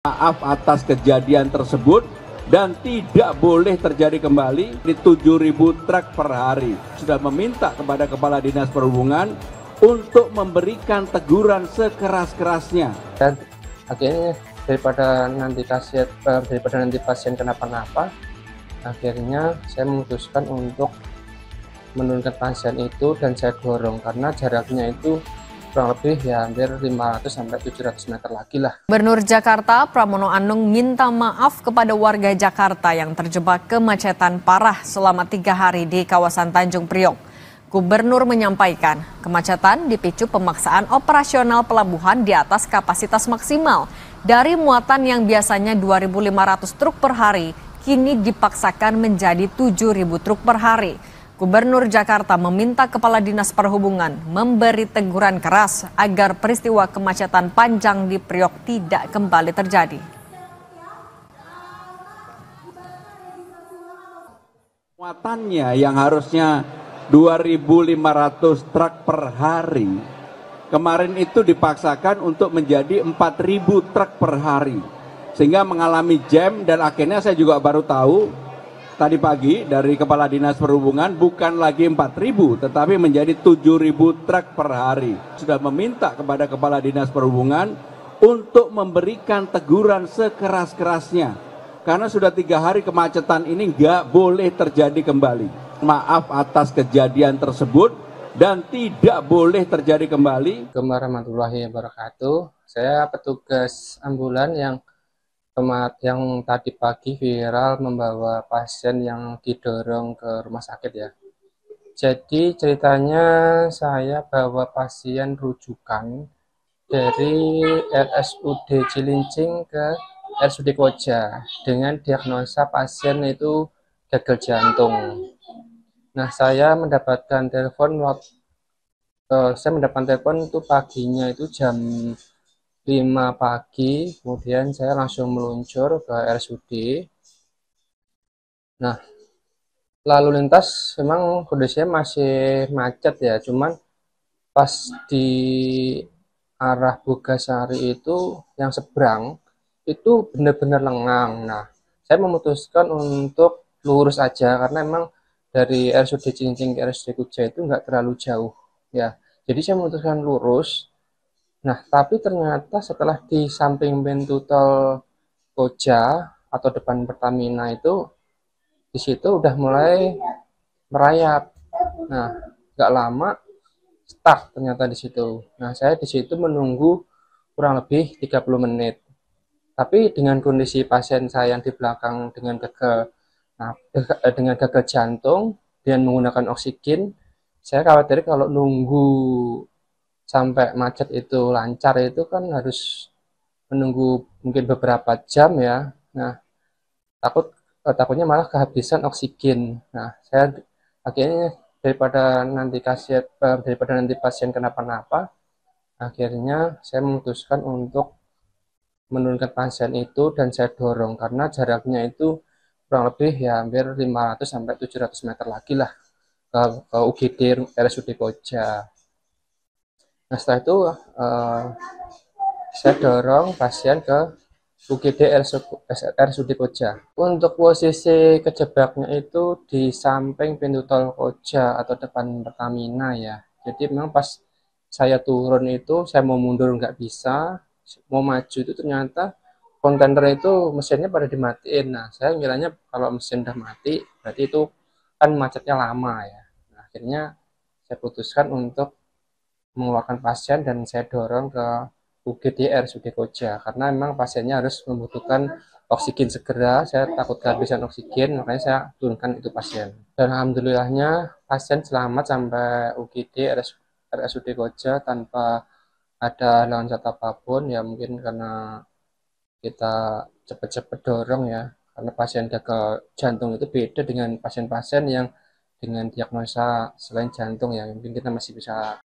Maaf atas kejadian tersebut dan tidak boleh terjadi kembali. Di 7.000 truk per hari. Sudah meminta kepada Kepala Dinas Perhubungan untuk memberikan teguran sekeras-kerasnya. Dan akhirnya daripada nanti pasien kenapa-napa, akhirnya saya memutuskan untuk menurunkan pasien itu dan saya dorong karena jaraknya itu kurang lebih ya hampir 500-700 meter lagi lah. Gubernur Jakarta Pramono Anung minta maaf kepada warga Jakarta yang terjebak kemacetan parah selama 3 hari di kawasan Tanjung Priok. Gubernur menyampaikan kemacetan dipicu pemaksaan operasional pelabuhan di atas kapasitas maksimal. Dari muatan yang biasanya 2.500 truk per hari, kini dipaksakan menjadi 7.000 truk per hari. Gubernur Jakarta meminta Kepala Dinas Perhubungan memberi teguran keras agar peristiwa kemacetan panjang di Priok tidak kembali terjadi. Muatannya yang harusnya 2.500 truk per hari, kemarin itu dipaksakan untuk menjadi 4.000 truk per hari. Sehingga mengalami jam dan akhirnya saya juga baru tahu tadi pagi dari Kepala Dinas Perhubungan bukan lagi 4.000 tetapi menjadi 7.000 truk per hari. Sudah meminta kepada Kepala Dinas Perhubungan untuk memberikan teguran sekeras-kerasnya. Karena sudah 3 hari kemacetan ini nggak boleh terjadi kembali. Maaf atas kejadian tersebut dan tidak boleh terjadi kembali. Assalamualaikum warahmatullahi wabarakatuh. Saya petugas ambulan yang tadi pagi viral membawa pasien yang didorong ke rumah sakit ya. Jadi ceritanya saya bawa pasien rujukan dari RSUD Cilincing ke RSUD Koja dengan diagnosa pasien itu gagal jantung. Nah, saya mendapatkan telepon itu paginya itu jam 5 pagi, kemudian saya langsung meluncur ke RSUD. Nah, lalu lintas memang kondisinya masih macet ya, cuman pas di arah Bogasari itu yang seberang itu benar-benar lengang. Nah, saya memutuskan untuk lurus aja karena memang dari RSUD Cilincing ke RSUD Koja itu nggak terlalu jauh ya. Jadi saya memutuskan lurus. Nah, tapi ternyata setelah di samping pintu tol Koja atau depan Pertamina itu, di situ udah mulai merayap. Nah, nggak lama stuck ternyata di situ. Nah, saya di situ menunggu kurang lebih 30 menit. Tapi dengan kondisi pasien saya yang di belakang dengan gagal jantung dan menggunakan oksigen, saya khawatir kalau nunggu sampai macet itu lancar itu kan harus menunggu mungkin beberapa jam ya. Nah, takutnya malah kehabisan oksigen. Nah, saya akhirnya daripada nanti pasien kenapa-napa, akhirnya saya memutuskan untuk menurunkan pasien itu dan saya dorong karena jaraknya itu kurang lebih ya hampir 500-700 meter lagi lah ke UGD RSUD Koja. Nah, setelah itu saya dorong pasien ke UGD RSUD Koja. Untuk posisi kejebaknya itu di samping pintu tol Koja atau depan Pertamina ya. Jadi memang pas saya turun itu saya mau mundur nggak bisa, mau maju itu ternyata kontainer itu mesinnya pada dimatiin. Nah, saya ngiranya kalau mesin udah mati berarti itu kan macetnya lama ya. Nah, akhirnya saya putuskan untuk mengeluarkan pasien dan saya dorong ke UGD RSUD Koja karena memang pasiennya harus membutuhkan oksigen segera. Saya takut kehabisan oksigen, makanya saya turunkan itu pasien. Dan alhamdulillahnya pasien selamat sampai UGD RSUD Koja tanpa ada halangan apapun ya, mungkin karena kita cepat-cepat dorong ya, karena pasien gagal jantung itu beda dengan pasien-pasien yang dengan diagnosa selain jantung ya, mungkin kita masih bisa